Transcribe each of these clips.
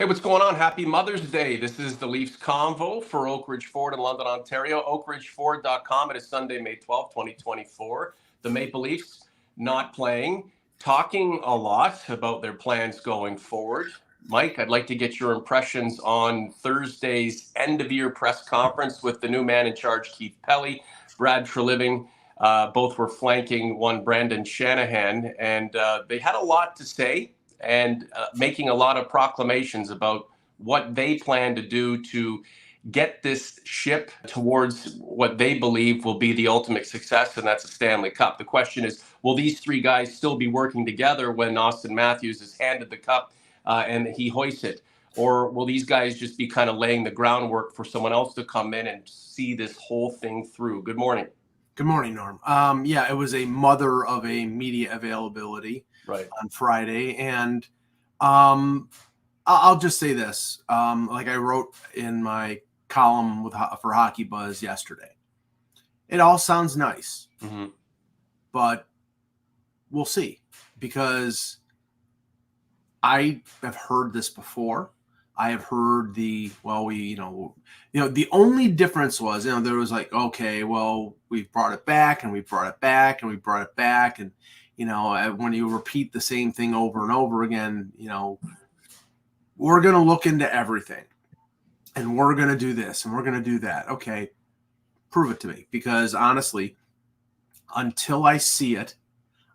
Hey, what's going on? Happy Mother's Day. This is the Leafs Convo for Oak Ridge Ford in London, Ontario. OakRidgeFord.com. It is Sunday, May 12th, 2024. The Maple Leafs not playing, talking a lot about their plans going forward. Mike, I'd like to get your impressions on Thursday's end-of-year press conference with the new man in charge, Keith Pelly, Brad Treliving. Both were flanking one Brandon Shanahan, and they had a lot to say and making a lot of proclamations about what they plan to do to get this ship towards what they believe will be the ultimate success, and that's a Stanley Cup. The question is, will these three guys still be working together when Auston Matthews is handed the cup and he hoists it? Or will these guys just be kind of laying the groundwork for someone else to come in and see this whole thing through? Good morning. Good morning, Norm. Yeah, it was a mother of a media availability on Friday. And I'll just say this, like I wrote in my column for Hockey Buzz yesterday. It all sounds nice, but we'll see, because I have heard this before. I have heard the only difference was, there was like, okay, well, we brought it back and we brought it back and we brought it back. And, when you repeat the same thing over and over again, we're going to look into everything and we're going to do this and we're going to do that. Okay, prove it to me, because honestly, until I see it,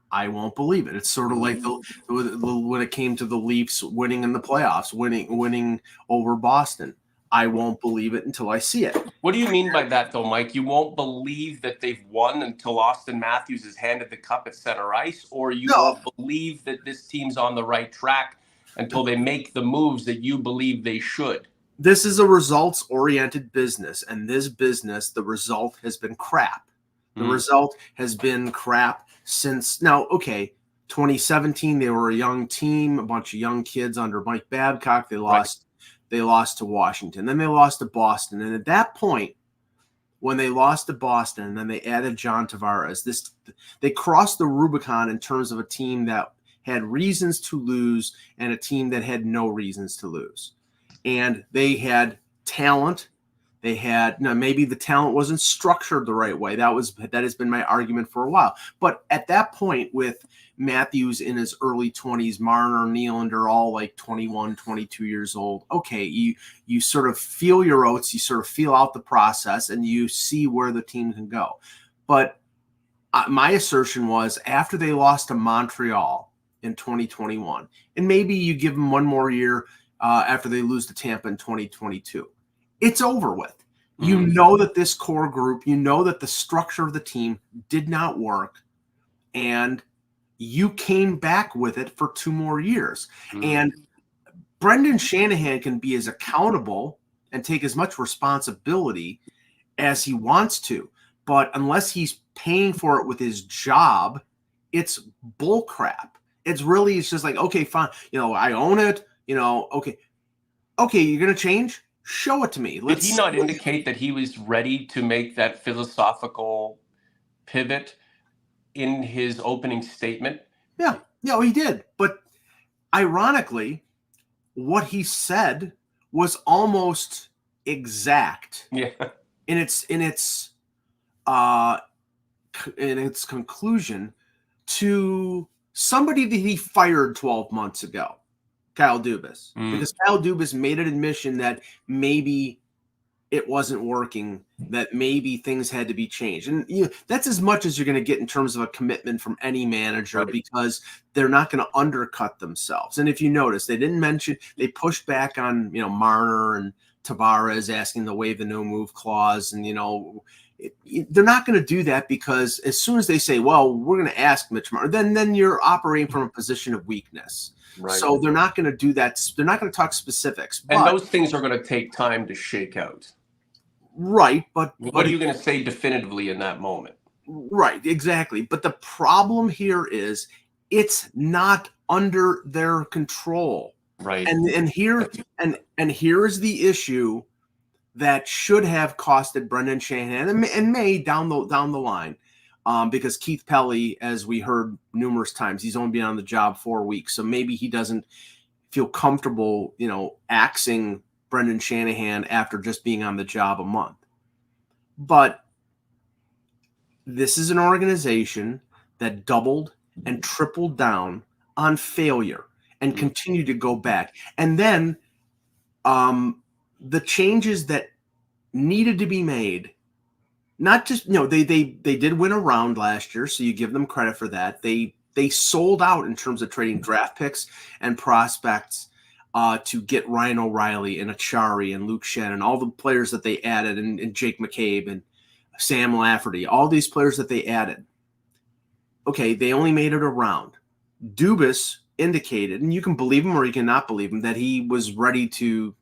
I won't believe it. It's sort of like when it came to the Leafs winning in the playoffs, winning over Boston. I won't believe it until I see it. What do you mean by that, though, Mike? You won't believe that they've won until Auston Matthews is handed the cup at center ice, or you won't believe that this team's on the right track until they make the moves that you believe they should? This is a results-oriented business, and this business, the result has been crap. The result has been crap since 2017. They were a young team, a bunch of young kids under Mike Babcock. They lost to Washington. Then they lost to Boston. And at that point, when they lost to Boston and then they added John Tavares, they crossed the Rubicon in terms of a team that had reasons to lose and a team that had no reasons to lose. And they had talent. They had, maybe the talent wasn't structured the right way. That has been my argument for a while. But at that point, with Matthews in his early 20s, Marner, Nylander, all like 21, 22 years old, okay, you sort of feel your oats, you sort of feel out the process, and you see where the team can go. But my assertion was, after they lost to Montreal in 2021, and maybe you give them one more year after they lose to Tampa in 2022, it's over with. You know that this core group, you know that the structure of the team did not work, and you came back with it for 2 more years. And Brendan Shanahan can be as accountable and take as much responsibility as he wants to, but unless he's paying for it with his job, it's bull crap. It's just like, okay, fine, I own it, okay, you're going to change? Show it to me. Did he not indicate that he was ready to make that philosophical pivot in his opening statement? Yeah, he did. But ironically, what he said was almost exact. Yeah. In its conclusion to somebody that he fired 12 months ago. Kyle Dubas, because Kyle Dubas made an admission that maybe it wasn't working, that maybe things had to be changed. And that's as much as you're going to get in terms of a commitment from any manager, because they're not going to undercut themselves. And if you notice, they pushed back on, Marner and Tavares asking to waive the no move clause. And, they're not going to do that, because as soon as they say, well, we're going to ask Mitch Marner, then you're operating from a position of weakness. Right. So they're not going to do that. They're not going to talk specifics. And those things are going to take time to shake out. Right. But what are you going to say definitively in that moment? Right. Exactly. But the problem here is it's not under their control. Right. And here is the issue that should have costed Brendan Shanahan and may down the line. Because Keith Pelly, as we heard numerous times, he's only been on the job 4 weeks. So maybe he doesn't feel comfortable, axing Brendan Shanahan after just being on the job a month. But this is an organization that doubled and tripled down on failure and continued to go back. And then the changes that needed to be made, not just, they did win a round last year, so you give them credit for that. They sold out in terms of trading draft picks and prospects to get Ryan O'Reilly and Achari and Luke Shen and all the players that they added, and Jake McCabe and Sam Lafferty, all these players that they added. Okay, they only made it a round. Dubas indicated, and you can believe him or you cannot believe him, that he was ready to,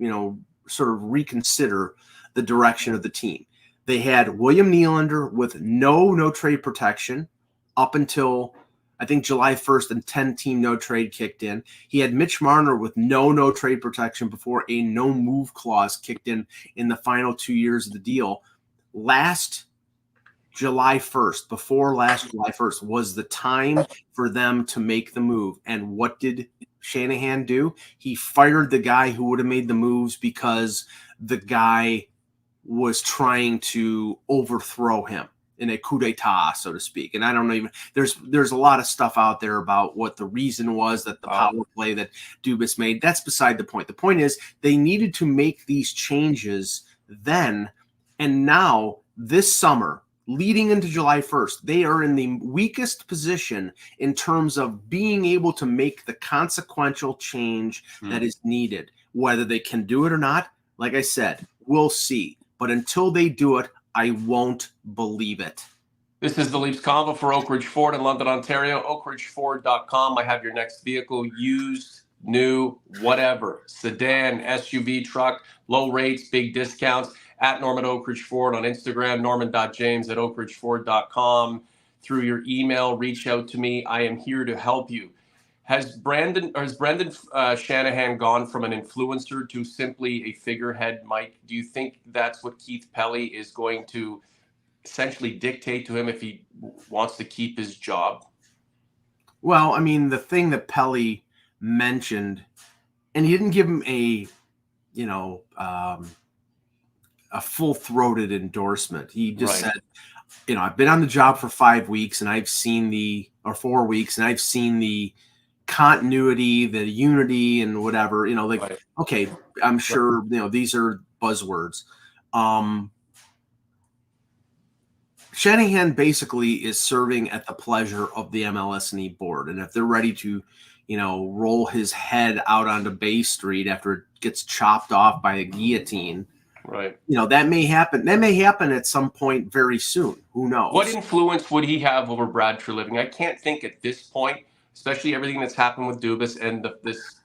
sort of reconsider the direction of the team. They had William Nylander with no trade protection up until, I think, July 1st, and 10-team no trade kicked in. He had Mitch Marner with no trade protection before a no move clause kicked in the final 2 years of the deal. Last July 1st, before last July 1st, was the time for them to make the move. And what did Shanahan do? He fired the guy who would have made the moves because the guy was trying to overthrow him in a coup d'etat, so to speak. And I don't know, even there's a lot of stuff out there about what the reason was that the power play that Dubas made. That's beside the point. The point is they needed to make these changes then, and now this summer, leading into July 1st, they are in the weakest position in terms of being able to make the consequential change that is needed. Whether they can do it or not, like I said, we'll see. But until they do it, I won't believe it. This is the Leafs Convo for Oak Ridge Ford in London, Ontario. OakRidgeFord.com. I have your next vehicle, used, new, whatever. Sedan, SUV, truck, low rates, big discounts. At Norman Oak Ridge Ford on Instagram, norman.james@oakridgeford.com. Through your email, reach out to me. I am here to help you. Has Brendan Shanahan gone from an influencer to simply a figurehead, Mike? Do you think that's what Keith Pelly is going to essentially dictate to him if he wants to keep his job? Well, I mean, the thing that Pelly mentioned, and he didn't give him a full-throated endorsement. He just said, I've been on the job for 5 weeks and I've seen 4 weeks, and I've seen the continuity, the unity, and whatever, okay, I'm sure, these are buzzwords. Shanahan basically is serving at the pleasure of the MLS&E board. And if they're ready to, roll his head out onto Bay Street after it gets chopped off by a guillotine, that may happen. That may happen at some point very soon. Who knows? What influence would he have over Brad Treliving? I can't think at this point, especially everything that's happened with Dubas and this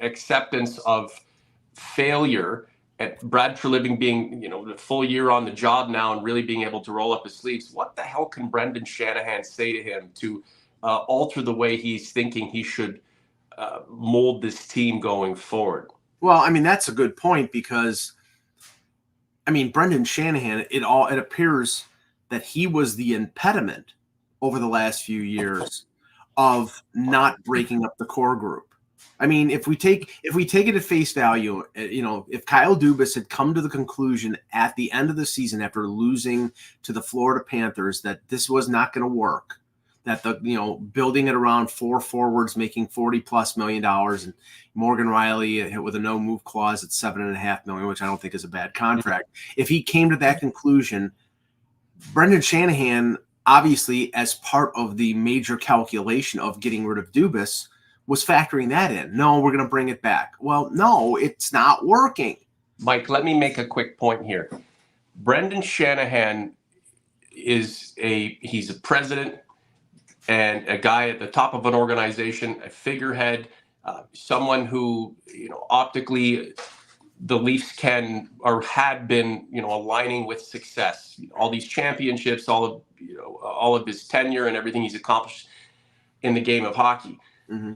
acceptance of failure, and Brad Treliving being, the full year on the job now and really being able to roll up his sleeves. What the hell can Brendan Shanahan say to him to alter the way he's thinking he should mold this team going forward? Well, I mean, that's a good point, because Brendan Shanahan, it appears that he was the impediment over the last few years of not breaking up the core group. If we take it at face value, if Kyle Dubas had come to the conclusion at the end of the season after losing to the Florida Panthers that this was not going to work, that building it around 4 forwards making $40+ million and Morgan Riley with a no move clause at $7.5 million, which I don't think is a bad contract. If he came to that conclusion, Brendan Shanahan, obviously as part of the major calculation of getting rid of Dubas, was factoring that in. No, we're going to bring it back. Well, no, it's not working. Mike, let me make a quick point here. Brendan Shanahan he's a president and a guy at the top of an organization, a figurehead, someone who, optically the Leafs can or had been, aligning with success. All these championships, all of his tenure and everything he's accomplished in the game of hockey. Mm-hmm.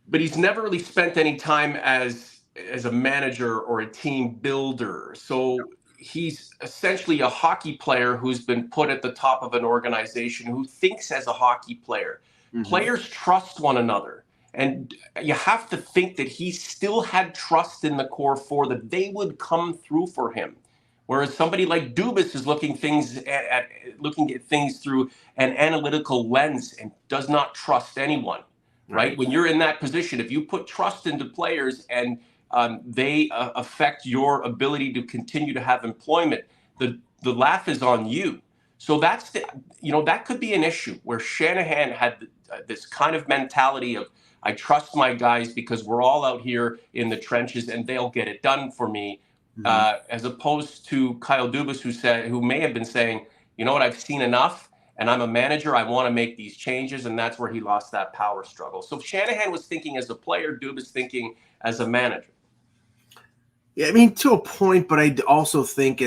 But he's never really spent any time as a manager or a team builder. So he's essentially a hockey player who's been put at the top of an organization who thinks as a hockey player. Mm-hmm. Players trust one another. And you have to think that he still had trust in the core four that they would come through for him. Whereas somebody like Dubas is looking at things through an analytical lens and does not trust anyone. Right? When you're in that position, if you put trust into players and they affect your ability to continue to have employment, the laugh is on you. So that's that could be an issue where Shanahan had this kind of mentality of, I trust my guys because we're all out here in the trenches and they'll get it done for me, as opposed to Kyle Dubas, who may have been saying, you know what, I've seen enough and I'm a manager, I want to make these changes, and that's where he lost that power struggle. So Shanahan was thinking as a player, Dubas thinking as a manager. Yeah, I mean, to a point, but I also think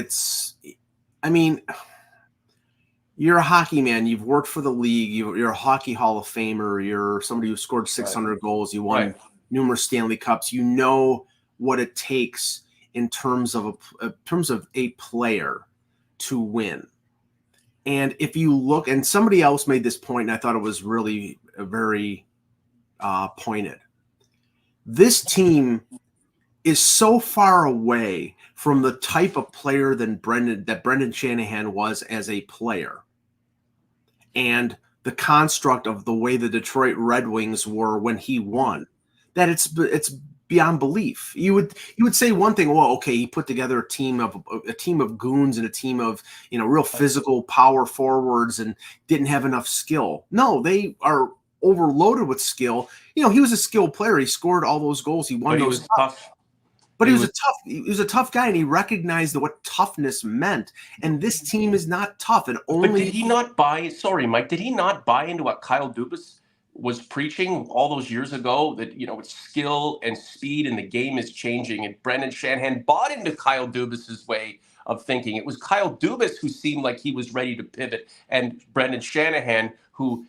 you're a hockey man. You've worked for the league. You're a hockey Hall of Famer. You're somebody who scored 600 goals. You won numerous Stanley Cups. You know what it takes in terms of a player to win. And if you look, and somebody else made this point, and I thought it was really very pointed. This team is so far away from the type of player that Brendan Shanahan was as a player, and the construct of the way the Detroit Red Wings were when he won, that it's beyond belief. You would say one thing, well, okay, he put together a team of goons and a team of real physical power forwards and didn't have enough skill. No, they are overloaded with skill. He was a skilled player. He scored all those goals. He won those. Tough. But he was a tough guy, and he recognized what toughness meant. And this team is not tough. And only. But did he not buy? Sorry, Mike. Did he not buy into what Kyle Dubas was preaching all those years ago? That it's skill and speed, and the game is changing. And Brendan Shanahan bought into Kyle Dubas's way of thinking. It was Kyle Dubas who seemed like he was ready to pivot, and Brendan Shanahan who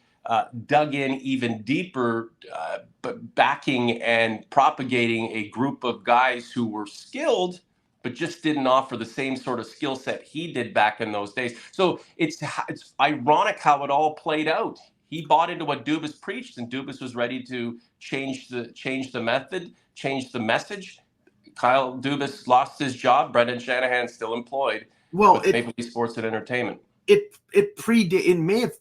dug in even deeper, but backing and propagating a group of guys who were skilled, but just didn't offer the same sort of skill set he did back in those days. So it's ironic how it all played out. He bought into what Dubas preached, and Dubas was ready to change the method, change the message. Kyle Dubas lost his job. Brendan Shanahan still employed. With Maple Leaf Sports and Entertainment. It may have,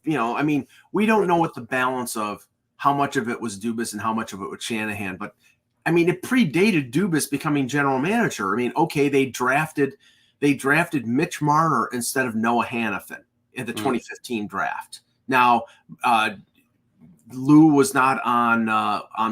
we don't know what the balance of how much of it was Dubas and how much of it was Shanahan, but it predated Dubas becoming general manager. Okay, they drafted Mitch Marner instead of Noah Hannafin in the 2015 draft. Now, Lou was not on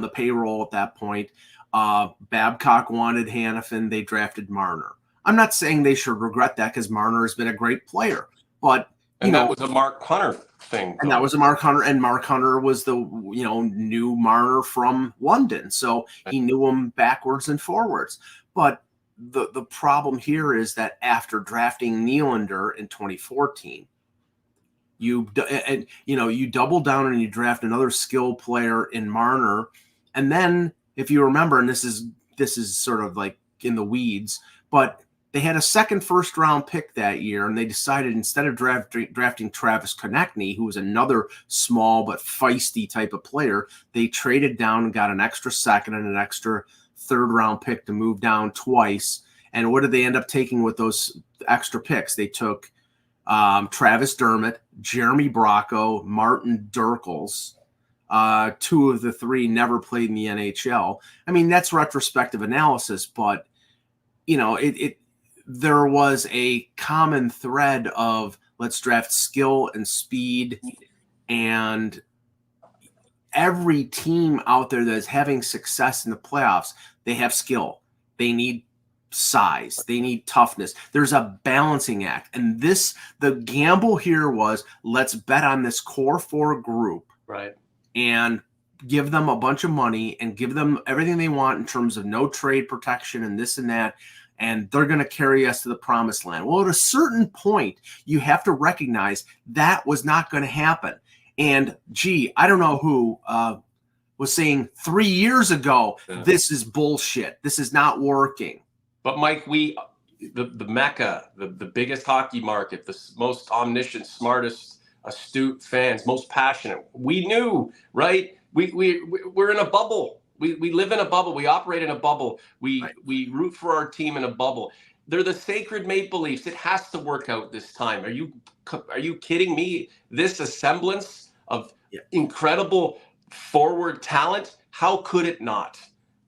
the payroll at that point. Babcock wanted Hannafin. They drafted Marner. I'm not saying they should regret that because Marner has been a great player. But that was a Mark Hunter thing. And that was a Mark Hunter, and Mark Hunter was the new Marner from London, so he knew him backwards and forwards. But the problem here is that after drafting Nylander in 2014, you double down and you draft another skilled player in Marner, and then if you remember, and this is sort of like in the weeds, but they had a second first-round pick that year, and they decided instead of drafting Travis Konechny, who was another small but feisty type of player, they traded down and got an extra second and an extra third-round pick to move down twice. And what did they end up taking with those extra picks? They took Travis Dermott, Jeremy Bracco, Martin Durkels. Two of the three never played in the NHL. That's retrospective analysis, but there was a common thread of let's draft skill and speed, and every team out there that is having success in the playoffs, they have skill. They need size. They need toughness. There's a balancing act. And the gamble here was let's bet on this core four group. Right. And give them a bunch of money and give them everything they want in terms of no trade protection and this and that. And they're going to carry us to the promised land. Well, at a certain point, you have to recognize that was not going to happen. And, I don't know who was saying 3 years ago, this is bullshit. This is not working. But, Mike, the Mecca, the biggest hockey market, the most omniscient, smartest, astute fans, most passionate, we knew, right? we're in a bubble. We live in a bubble. We operate in a bubble. We root for our team in a bubble. They're the sacred Maple Leafs. It has to work out this time. Are you kidding me? This semblance of incredible forward talent, how could it not?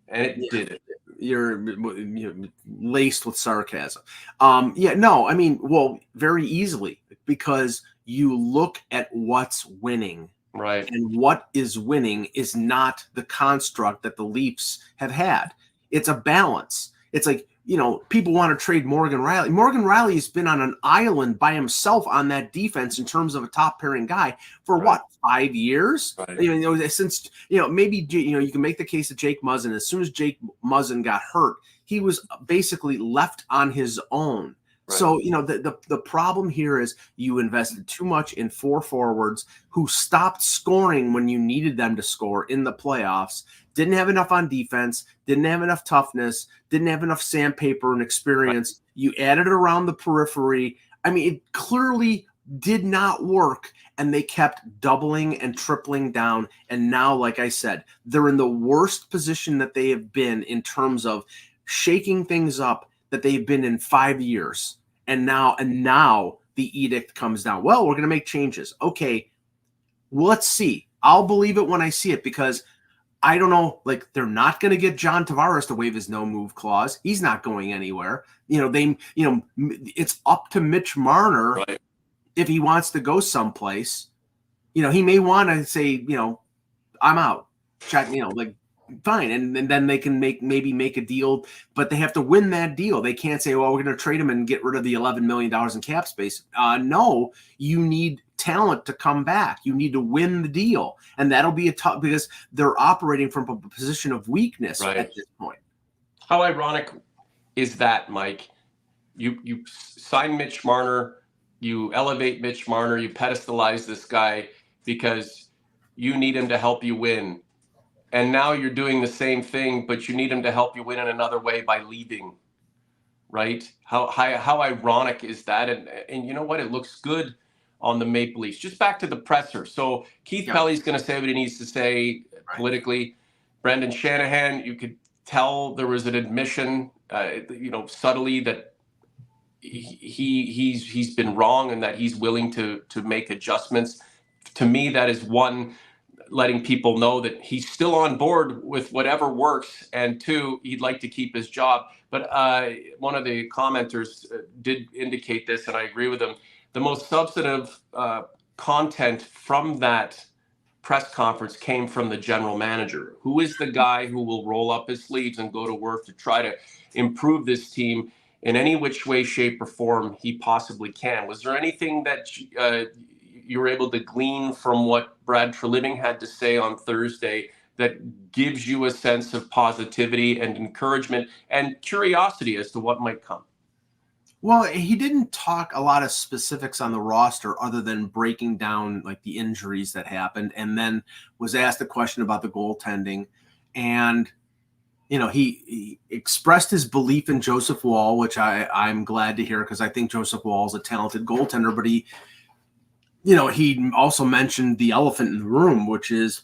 And it did it. You're laced with sarcasm. No, I mean, well, very easily, because you look at what's winning. Right. And what is winning is not the construct that the Leafs have had. It's a balance. It's like, people want to trade Morgan Rielly. Morgan Rielly has been on an island by himself on that defense in terms of a top pairing guy for what, 5 years? Right. Since, maybe, you can make the case of Jake Muzzin. As soon as Jake Muzzin got hurt, he was basically left on his own. Right. So, the problem here is you invested too much in 4 forwards who stopped scoring when you needed them to score in the playoffs, didn't have enough on defense, didn't have enough toughness, didn't have enough sandpaper and experience. Right. You added it around the periphery. I mean, it clearly did not work, and they kept doubling and tripling down. And now, like I said, they're in the worst position that they have been in terms of shaking things up that they've been in 5 years. And now the edict comes down. Well, we're going to make changes. Okay, well, let's see. I'll believe it when I see it, because I don't know, like, they're not going to get John Tavares to waive his no move clause. He's not going anywhere. It's up to Mitch Marner if he wants to go someplace. He may want to say, I'm out. Check, fine, and then they can maybe make a deal, but they have to win that deal. They can't say, well, we're going to trade him and get rid of the $11 million in cap space. No, you need talent to come back. You need to win the deal, and that'll be a tough, because they're operating from a position of weakness at this point. How ironic is that, Mike? You sign Mitch Marner, you elevate Mitch Marner, you pedestalize this guy because you need him to help you win. And now you're doing the same thing, but you need him to help you win in another way by leaving, right? How ironic is that? And you know what? It looks good on the Maple Leafs. Just back to the presser. So Keith Pelly's going to say what he needs to say politically. Brendan Shanahan, you could tell there was an admission, subtly, that he's been wrong and that he's willing to make adjustments. To me, that is one, letting people know that he's still on board with whatever works, and 2, he'd like to keep his job. But one of the commenters did indicate this, and I agree with him. The most substantive content from that press conference came from the general manager, who is the guy who will roll up his sleeves and go to work to try to improve this team in any which way, shape, or form he possibly can. Was there anything that you were able to glean from what Brad Treliving had to say on Thursday that gives you a sense of positivity and encouragement and curiosity as to what might come? Well, he didn't talk a lot of specifics on the roster other than breaking down like the injuries that happened, and then was asked a question about the goaltending. And, he expressed his belief in Joseph Woll, which I'm glad to hear, because I think Joseph Woll is a talented goaltender, but he also mentioned the elephant in the room, which is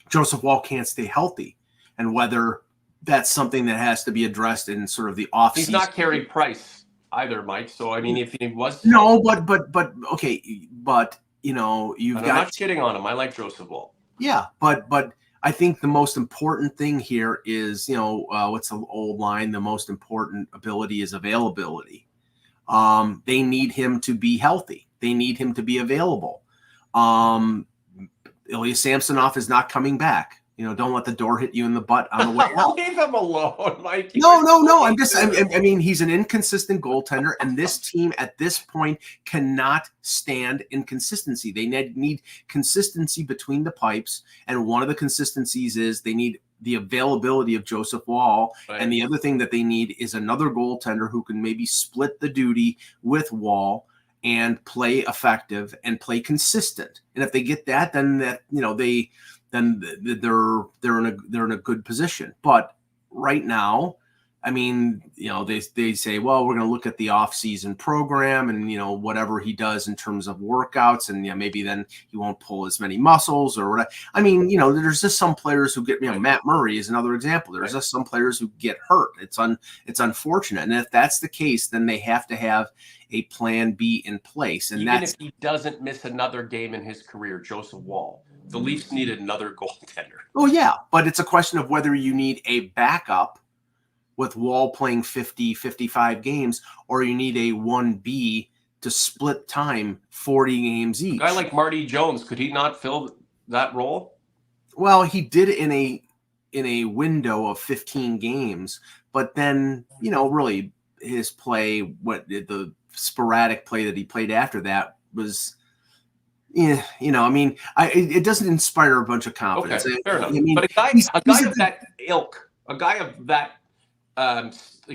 Joseph Woll can't stay healthy, and whether that's something that has to be addressed in sort of the offseason. He's not Carey Price either, Mike. So, I mean, if he was... No, but okay, but, you've got... I'm not kidding on him. I like Joseph Woll. Yeah, but I think the most important thing here is, what's the old line? The most important ability is availability. They need him to be healthy. They need him to be available. Ilya Samsonov is not coming back. Don't let the door hit you in the butt on the way out. Leave him alone, Mike. No. I mean, he's an inconsistent goaltender, and this team at this point cannot stand inconsistency. They need consistency between the pipes, and one of the consistencies is they need the availability of Joseph Woll. Right. And the other thing that they need is another goaltender who can maybe split the duty with Woll and play effective and play consistent. And if they get that, then they're in a good position. But right now, I mean, they say, well, we're going to look at the off-season program and, whatever he does in terms of workouts, and maybe then he won't pull as many muscles or whatever. I mean, there's just some players who get, Matt Murray is another example. There's just some players who get hurt. It's unfortunate. And if that's the case, then they have to have a plan B in place. And even if he doesn't miss another game in his career, Joseph Wall, the Leafs needed another goaltender. Oh, yeah. But it's a question of whether you need a backup with Wall playing 50, 55 games, or you need a 1B to split time 40 games each. A guy like Marty Jones, could he not fill that role? Well, he did in a window of 15 games, but then, really his play, the sporadic play that he played after that was, it doesn't inspire a bunch of confidence. Okay, fair enough. I mean, but a guy of that ilk, a guy of that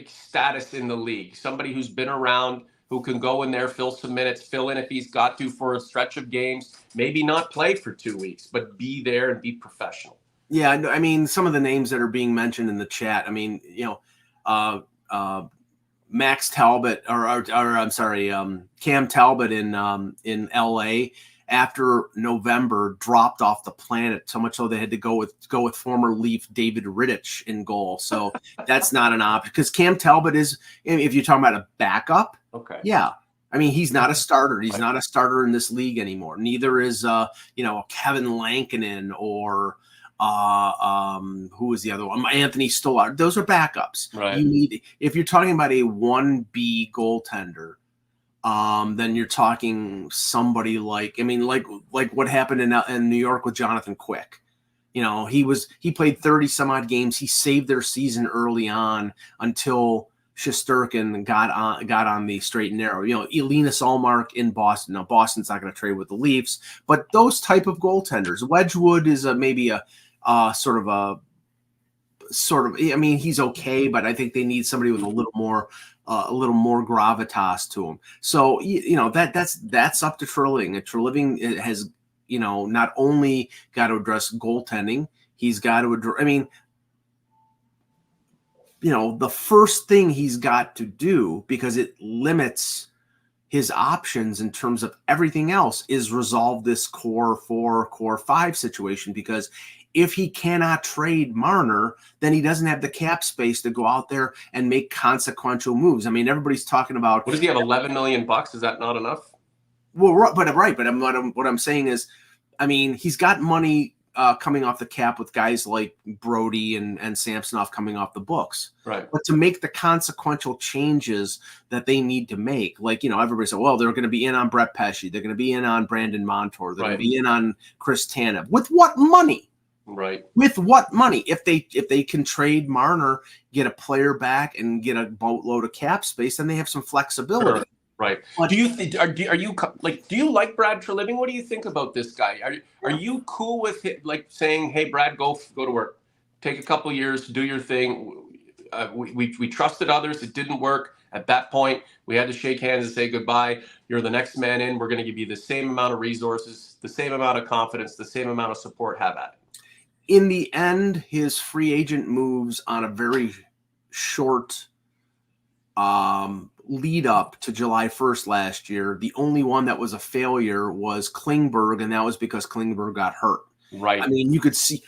status in the league, somebody who's been around, who can go in there, fill some minutes, fill in if he's got to for a stretch of games, maybe not play for 2 weeks, but be there and be professional. Yeah, I mean, some of the names that are being mentioned in the chat, I mean, Max Talbot, or I'm sorry, Cam Talbot in LA after November dropped off the planet, so much so they had to go with former Leaf David Rittich in goal. So that's not an option, because Cam Talbot is, if you're talking about a backup, okay, yeah. I mean, he's not a starter. He's not a starter in this league anymore. Neither is Kevin Lankinen or who was the other one? Anthony Stolarz. Those are backups. Right. If you're talking about a 1B goaltender, then you're talking somebody like what happened in New York with Jonathan Quick. He played 30 some odd games. He saved their season early on until Shesterkin got on the straight and narrow. Elinas Allmark in Boston. Now Boston's not going to trade with the Leafs, but those type of goaltenders. Wedgwood is maybe a sort of. I mean, he's okay, but I think they need somebody with a little more gravitas to him. So that's up to Treliving. Treliving has not only got to address goaltending, he's got to address. I mean, the first thing he's got to do, because it limits his options in terms of everything else, is resolve this core 4, core 5 situation. Because if he cannot trade Marner, then he doesn't have the cap space to go out there and make consequential moves. I mean, everybody's talking about, what does he have, $11 million? Is that not enough? Well, right, but what I'm saying is, I mean, he's got money coming off the cap with guys like Brody and Samsonov coming off the books. Right. But to make the consequential changes that they need to make, like, everybody said, well, they're going to be in on Brett Pesce. They're going to be in on Brandon Montour. They're going to be in on Chris Tanev. With what money? Right. With what money? If they can trade Marner, get a player back, and get a boatload of cap space, then they have some flexibility. Sure. Right. But do you like Brad Treliving? What do you think about this guy? Are you cool with it, like saying, hey, Brad, go to work, take a couple of years to do your thing? We trusted others. It didn't work. At that point, we had to shake hands and say goodbye. You're the next man in. We're going to give you the same amount of resources, the same amount of confidence, the same amount of support. Have at it. In the end, his free agent moves on a very short lead up to July 1st last year. The only one that was a failure was Klingberg, and that was because Klingberg got hurt. Right. I mean, you could see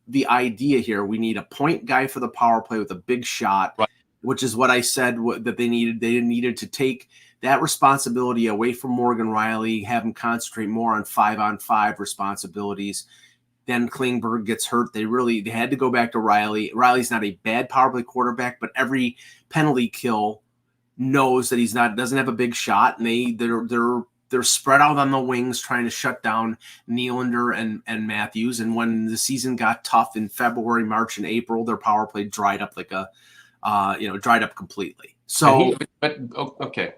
the idea here. We need a point guy for the power play with a big shot, right, which is what I said that they needed. They needed to take that responsibility away from Morgan Riley, have him concentrate more on 5-on-5 responsibilities. Then Klingberg gets hurt. They had to go back to Riley. Riley's not a bad power play quarterback, but every penalty kill knows that doesn't have a big shot, and they're spread out on the wings trying to shut down Nylander and Matthews. And when the season got tough in February, March, and April, their power play dried up dried up completely. So, okay,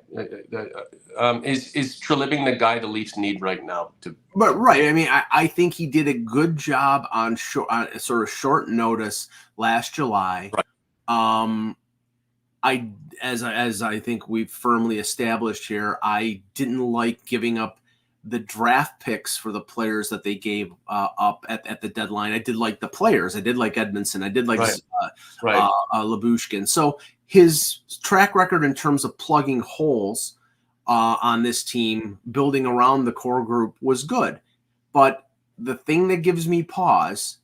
is Treliving the guy the Leafs need right now? But right, I mean, I think he did a good job on sort of short notice last July. Right. As I think we've firmly established here, I didn't like giving up the draft picks for the players that they gave up at the deadline. I did like the players. I did like Edmondson. I did like Lyubushkin. So his track record in terms of plugging holes on this team, building around the core group, was good. But the thing that gives me pause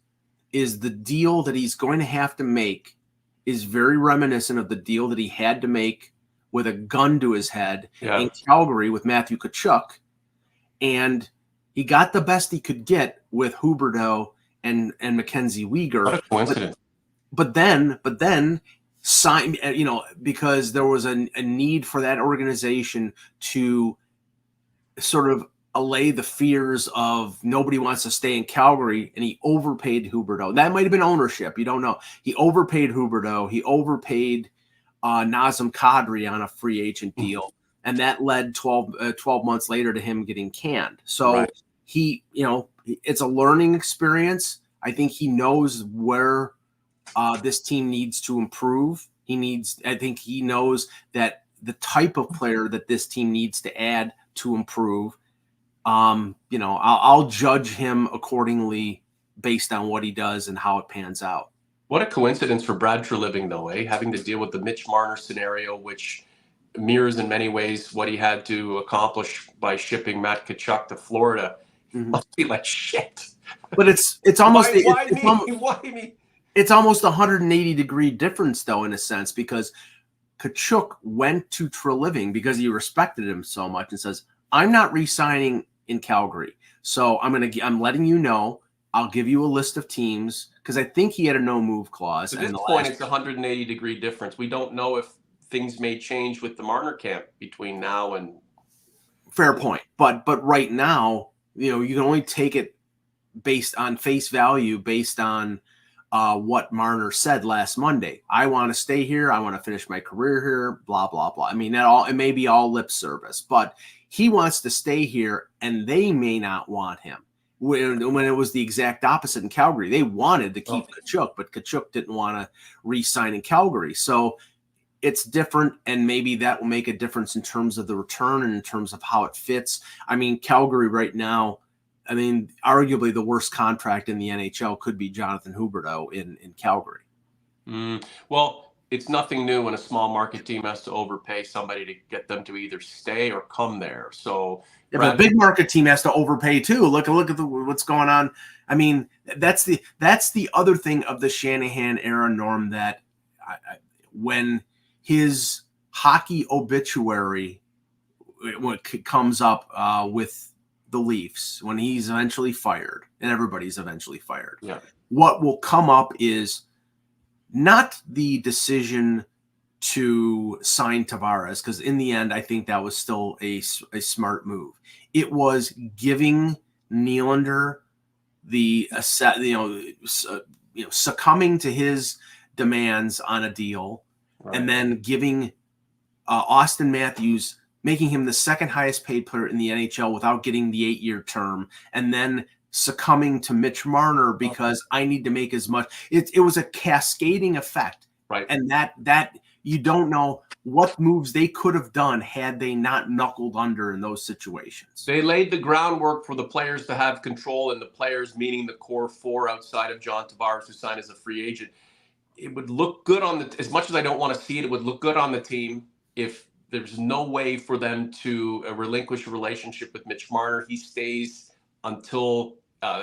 is the deal that he's going to have to make is very reminiscent of the deal that he had to make with a gun to his head in Calgary with Matthew Tkachuk. And he got the best he could get with Huberdeau and Mackenzie Weegar. What a coincidence. But then sign, because there was a need for that organization to sort of allay the fears of nobody wants to stay in Calgary, and he overpaid Huberdeau. That might have been ownership. You don't know. He overpaid Huberdeau. He overpaid Nazem Kadri on a free agent deal. And that led 12 months later to him getting canned. So he, it's a learning experience. I think he knows where this team needs to improve. I think he knows that the type of player that this team needs to add to improve. I'll judge him accordingly based on what he does and how it pans out. What a coincidence for Brad Treliving, though, having to deal with the Mitch Marner scenario, which mirrors in many ways what he had to accomplish by shipping Matt Tkachuk to Florida. Must be like shit. But it's almost why me? It's almost 180-degree difference, though, in a sense, because Tkachuk went to Treliving because he respected him so much and says, "I'm not re-signing in Calgary, so I'm letting you know. I'll give you a list of teams," because I think he had a no-move clause. At this point, it's a 180-degree difference. We don't know if things may change with the Marner camp between now and. Fair point, but right now, you can only take it based on face value, based on what Marner said last Monday. I want to stay here. I want to finish my career here. Blah blah blah. I mean, it may be all lip service, but he wants to stay here, and they may not want him. When it was the exact opposite in Calgary, they wanted to keep Tkachuk, but Tkachuk didn't want to re-sign in Calgary. So it's different, and maybe that will make a difference in terms of the return and in terms of how it fits. I mean, Calgary right now, arguably the worst contract in the NHL could be Jonathan Huberdeau in Calgary. Well, it's nothing new when a small market team has to overpay somebody to get them to either stay or come there. So but a big market team has to overpay too. Look at what's going on. I mean, that's the other thing of the Shanahan era, Norm, that when his hockey obituary comes up with the Leafs, when he's eventually fired, and everybody's eventually fired, what will come up is not the decision to sign Tavares, because in the end, I think that was still a smart move. It was giving Nylander the succumbing to his demands on a deal, and then giving Austin Matthews, making him the second highest paid player in the NHL without getting the 8-year term, and then succumbing to Mitch Marner because I need to make as much. It was a cascading effect, and that you don't know what moves they could have done had they not knuckled under in those situations. They laid the groundwork for the players to have control, and the players, meaning the core four outside of John Tavares, who signed as a free agent. It would look good as much as I don't want to see it, it would look good on the team if there's no way for them to relinquish a relationship with Mitch Marner. He stays until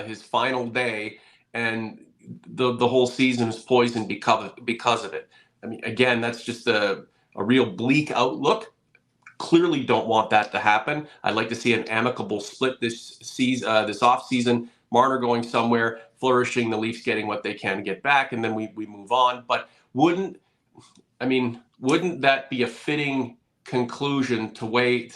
his final day, and the whole season is poisoned because of it. I mean, again, that's just a real bleak outlook. Clearly don't want that to happen. I'd like to see an amicable split this offseason. Marner going somewhere, flourishing, the Leafs getting what they can get back, and then we move on. But wouldn't that be a fitting conclusion to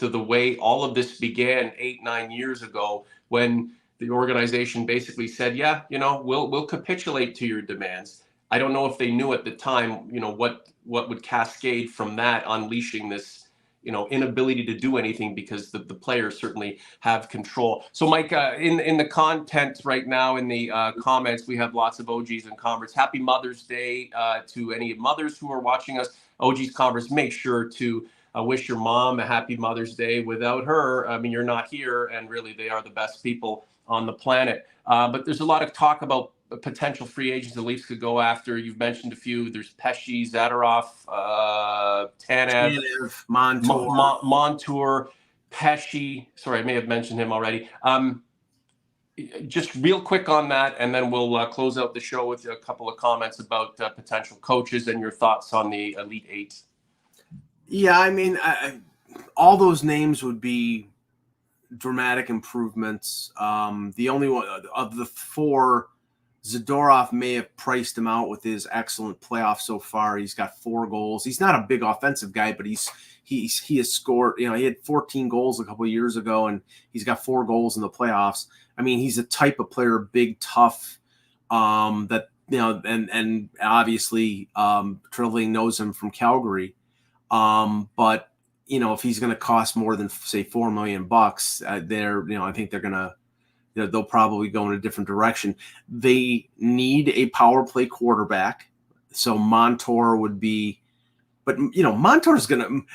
the way all of this began 8-9 years ago, when the organization basically said, we'll capitulate to your demands. I don't know if they knew at the time, what would cascade from that, unleashing this, inability to do anything because the players certainly have control. So, Mike, in the content right now, in the comments, we have lots of OGs and Converts. Happy Mother's Day to any mothers who are watching us. OGs, Converts, make sure to wish your mom a happy Mother's Day. Without her, I mean, you're not here, and really, they are the best people on the planet. But there's a lot of talk about potential free agents the Leafs could go after. You've mentioned a few. There's Pesce, Zadorov, Tanev, Montour. Montour, Pesce. Sorry, I may have mentioned him already. Just real quick on that, and then we'll close out the show with a couple of comments about potential coaches and your thoughts on the Elite Eight. Yeah, I mean, all those names would be dramatic improvements. The only one of the four, Zadorov may have priced him out with his excellent playoff so far. He's got 4 goals. He's not a big offensive guy, but he has scored. You know, he had 14 goals a couple of years ago, and he's got 4 goals in the playoffs. I mean, he's a type of player, big, tough, that, you know, and obviously Treliving knows him from Calgary. But, you know, if he's going to cost more than, say, $4 million, I think they're going to, they'll probably go in a different direction. They need a power play quarterback. So Montour would be, but, you know, Montour is going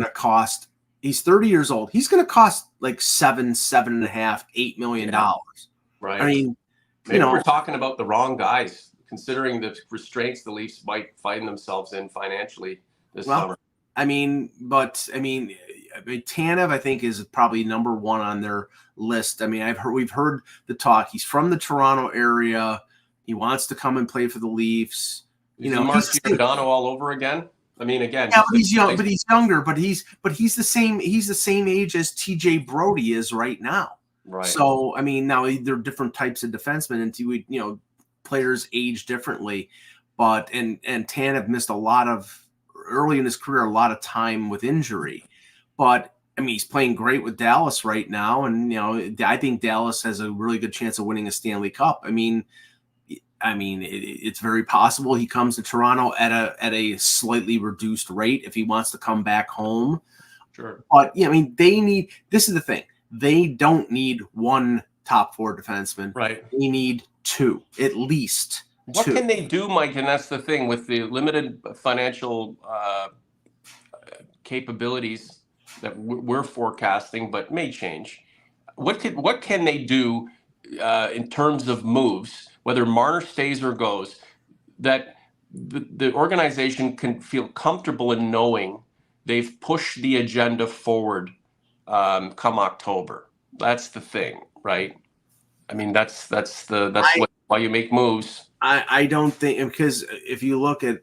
to cost, he's 30 years old. He's going to cost like $7.5, $8 million. Right. I mean, maybe we're talking about the wrong guys, considering the restraints the Leafs might find themselves in financially this summer. Tanev, I think, is probably number 1 on their list. I mean, we've heard the talk. He's from the Toronto area. He wants to come and play for the Leafs. He's Mark Giordano all over again. I mean, again, yeah, but he's young, but he's younger, but he's the same age as TJ Brody is right now. Right. So, I mean, now they're different types of defensemen, and players age differently. But and Tanev missed early in his career, a lot of time with injury. But I mean, he's playing great with Dallas right now, and I think Dallas has a really good chance of winning a Stanley Cup. I mean, it's very possible he comes to Toronto at a slightly reduced rate if he wants to come back home. Sure. But yeah, I mean, this is the thing. They don't need 1 top 4 defenseman. Right. They need 2, at least. What can they do, Mike? And that's the thing with the limited financial capabilities that we're forecasting, but may change. What can they do in terms of moves, whether Marner stays or goes, that the organization can feel comfortable in knowing they've pushed the agenda forward come October? That's the thing, right? I mean, that's why you make moves. I don't think, because if you look at,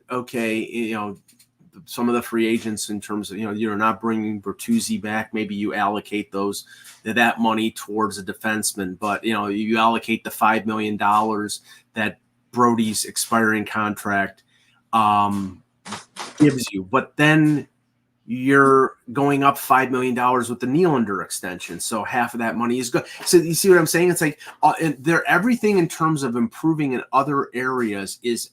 some of the free agents in terms of, you're not bringing Bertuzzi back, maybe you allocate that money towards a defenseman, but, you allocate the $5 million that Brody's expiring contract gives you, but then you're going up $5 million with the Nylander extension. So half of that money is good. So you see what I'm saying? It's like everything in terms of improving in other areas is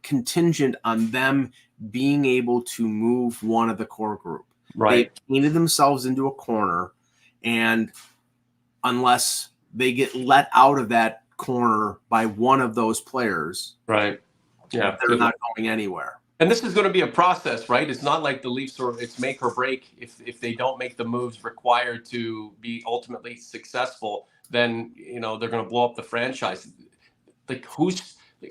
contingent on them being able to move one of the core group. Right. They painted themselves into a corner, and unless they get let out of that corner by one of those players, right? Yeah, they're not going anywhere. And this is going to be a process, right? It's not like the Leafs it's make or break. If they don't make the moves required to be ultimately successful, then they're going to blow up the franchise. Like,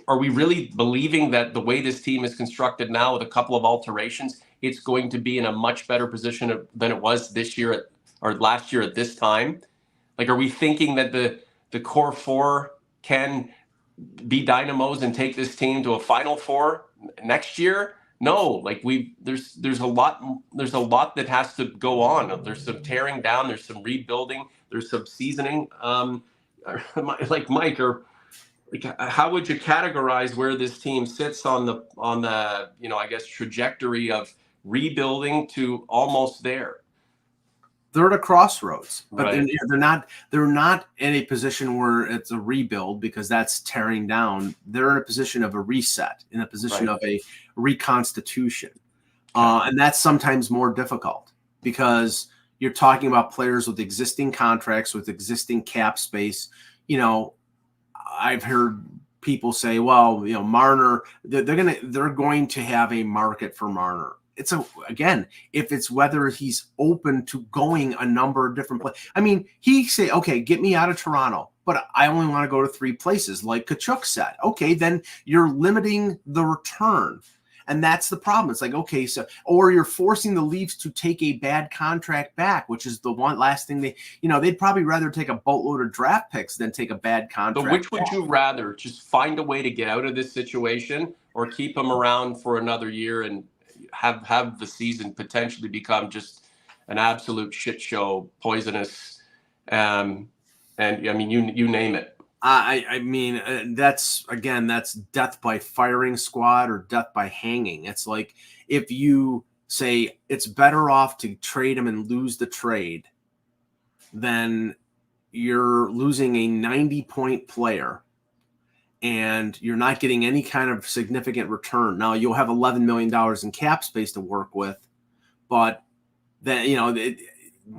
are we really believing that the way this team is constructed now, with a couple of alterations, it's going to be in a much better position than it was this year or last year at this time? Like, are we thinking that the core 4 can be dynamos and take this team to a Final Four next year? No, like there's a lot that has to go on. There's some tearing down, there's some rebuilding, there's some seasoning. Like Mike, or like, how would you categorize where this team sits on the I guess trajectory of rebuilding to almost there? They're at a crossroads, but right. they're not in a position where it's a rebuild, because that's tearing down. They're in a position of a reset, in a position right. of a reconstitution. And that's sometimes more difficult, because you're talking about players with existing contracts, with existing cap space. I've heard people say, well, Marner, they're going to have a market for Marner. again, if it's whether he's open to going a number of different places. I mean, he say, okay, get me out of Toronto, but I only want to go to 3 places, like Kachuk said. Okay, then you're limiting the return. And that's the problem. It's like, okay, so, or you're forcing the Leafs to take a bad contract back, which is the last thing they'd probably rather take a boatload of draft picks than take a bad contract. So which would you rather, just find a way to get out of this situation, or keep him around for another year and have the season potentially become just an absolute shit show, poisonous, and I mean, you name it. I mean, that's death by firing squad or death by hanging. It's like if you say it's better off to trade him and lose the trade, then you're losing a 90-point player and you're not getting any kind of significant return. Now, you'll have $11 million in cap space to work with, but then,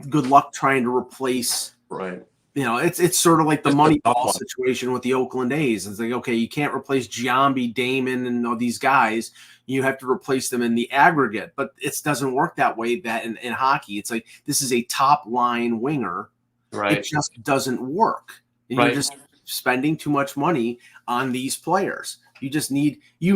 good luck trying to replace. Right. It's sort of like the Moneyball situation with the Oakland A's. It's like, okay, you can't replace Giambi, Damon, and all these guys. You have to replace them in the aggregate, but it doesn't work that way. That in hockey, it's like this is a top line winger. Right. It just doesn't work. And right. You're just spending too much money on these players. You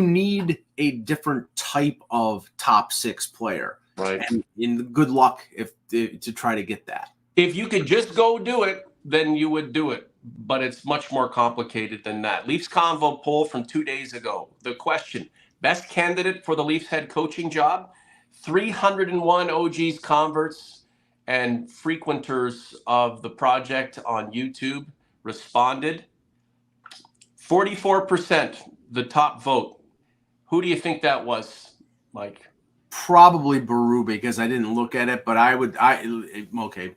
need a different type of top 6 player. Right. And good luck to try to get that. If you could just go do it, then you would do it. But it's much more complicated than that. Leafs Convo poll from 2 days ago. The question, best candidate for the Leafs head coaching job? 301 OGs, converts, and frequenters of the project on YouTube responded. 44%, the top vote. Who do you think that was, Mike? Probably Berube, because I didn't look at it, but okay,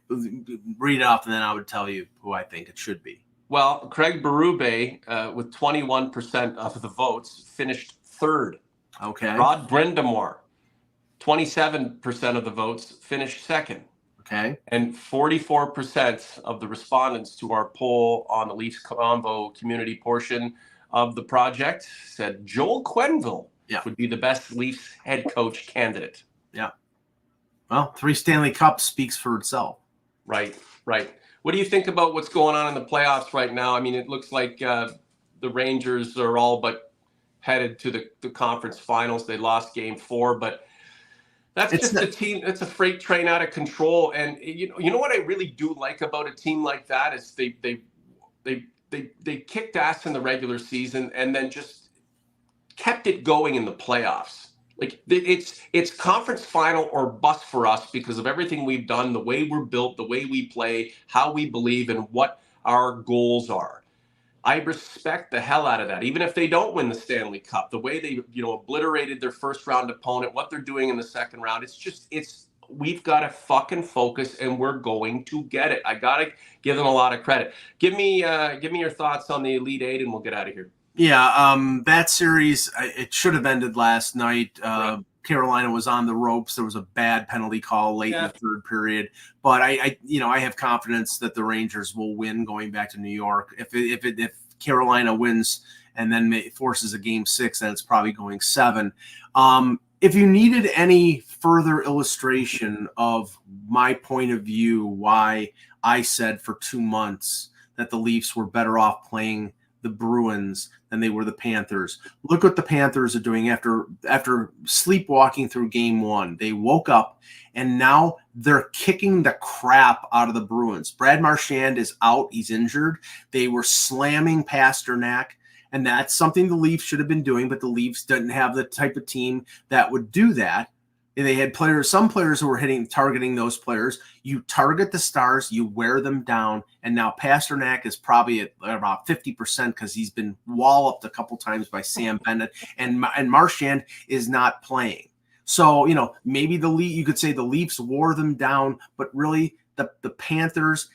read it off and then I would tell you who I think it should be. Well, Craig Berube, with 21% of the votes, finished 3rd. Okay. Rod Brindamore, 27% of the votes, finished 2nd. Okay. And 44% of the respondents to our poll on the Leafs Convo community portion of the project said Joel Quenneville would be the best Leafs head coach candidate. Yeah. Well, 3 Stanley Cups speaks for itself. Right. What do you think about what's going on in the playoffs right now? I mean, it looks like the Rangers are all but headed to the conference finals. They lost game 4, but that's just a team. It's a freight train out of control. And you know what I really do like about a team like that is they kicked ass in the regular season and then just kept it going in the playoffs. Like it's conference final or bust for us because of everything we've done, the way we're built, the way we play, how we believe, and what our goals are. I respect the hell out of that. Even if they don't win the Stanley Cup, the way they obliterated their first round opponent, what they're doing in the second round, we've got to fucking focus, and we're going to get it. I gotta give them a lot of credit. Give me your thoughts on the Elite Eight, and we'll get out of here. Yeah, that series, it should have ended last night. Right. Carolina was on the ropes. There was a bad penalty call late in the 3rd period, but I have confidence that the Rangers will win going back to New York. If Carolina wins and then forces a game 6, then it's probably going 7. If you needed any further illustration of my point of view, why I said for 2 months that the Leafs were better off playing the Bruins than they were the Panthers. Look what the Panthers are doing after sleepwalking through game 1. They woke up and now they're kicking the crap out of the Bruins. Brad Marchand is out. He's injured. They were slamming Pasternak, and that's something the Leafs should have been doing, but the Leafs didn't have the type of team that would do that. They had some players who were targeting those players. You target the stars, you wear them down, and now Pasternak is probably at about 50% because he's been walloped a couple times by Sam Bennett, and Marchand is not playing. So, maybe you could say the Leafs wore them down, but really the Panthers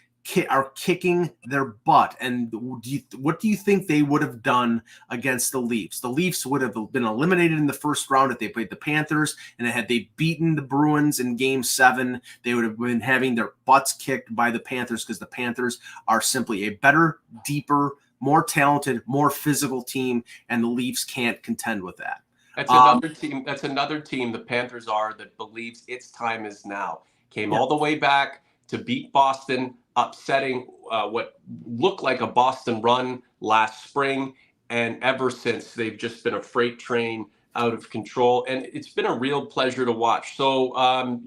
are kicking their butt. And what do you think they would have done against the Leafs? The Leafs would have been eliminated in the first round if they played the Panthers, and had they beaten the Bruins in game 7, they would have been having their butts kicked by the Panthers because the Panthers are simply a better, deeper, more talented, more physical team, and the Leafs can't contend with that. That's another team. That's another team. The Panthers are that believes its time is now. Came all the way back to beat Boston, upsetting what looked like a Boston run last spring, and ever since they've just been a freight train out of control, and it's been a real pleasure to watch. So,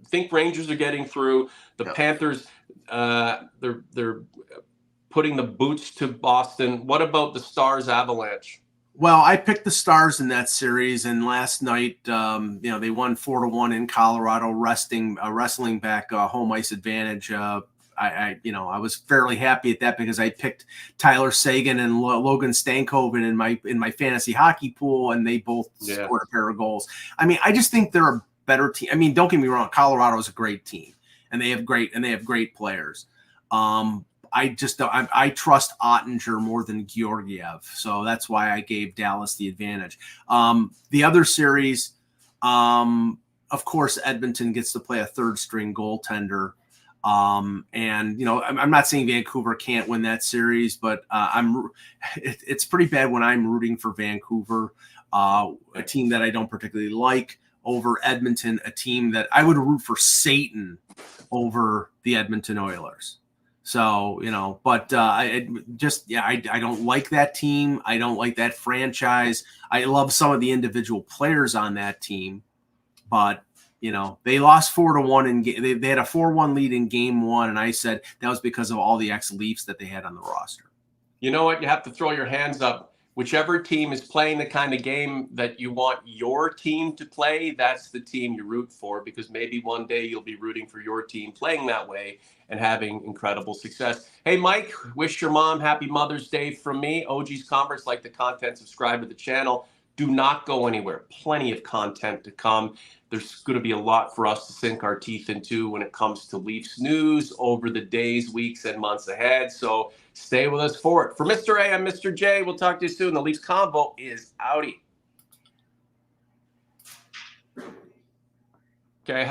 think Rangers are getting through. The Panthers, they're putting the boots to Boston. What about the Stars Avalanche? Well, I picked the Stars in that series, and last night, they won 4-1 in Colorado, wrestling back home ice advantage. I was fairly happy at that because I picked Tyler Seguin and Logan Stankoven in my fantasy hockey pool, and they both scored a pair of goals. I mean, I just think they're a better team. I mean, don't get me wrong, Colorado is a great team, and they have great players. I trust Ottinger more than Georgiev, so that's why I gave Dallas the advantage. The other series, of course, Edmonton gets to play a third-string goaltender, and I'm not saying Vancouver can't win that series, but it's pretty bad when I'm rooting for Vancouver, a team that I don't particularly like, over Edmonton, a team that I would root for Satan over the Edmonton Oilers. So, but I don't like that team. I don't like that franchise. I love some of the individual players on that team, but they lost 4-1 they had a 4-1 lead in game one. And I said that was because of all the ex-Leafs that they had on the roster. You know what? You have to throw your hands up. Whichever team is playing the kind of game that you want your team to play, that's the team you root for, because maybe one day you'll be rooting for your team playing that way and having incredible success. Hey, Mike, wish your mom happy Mother's Day from me. OG's Converse, like the content, subscribe to the channel. Do not go anywhere. Plenty of content to come. There's going to be a lot for us to sink our teeth into when it comes to Leafs news over the days, weeks, and months ahead. So stay with us for it. For Mr. A, I'm Mr. J. We'll talk to you soon. The Leafs Convo is outie. Okay.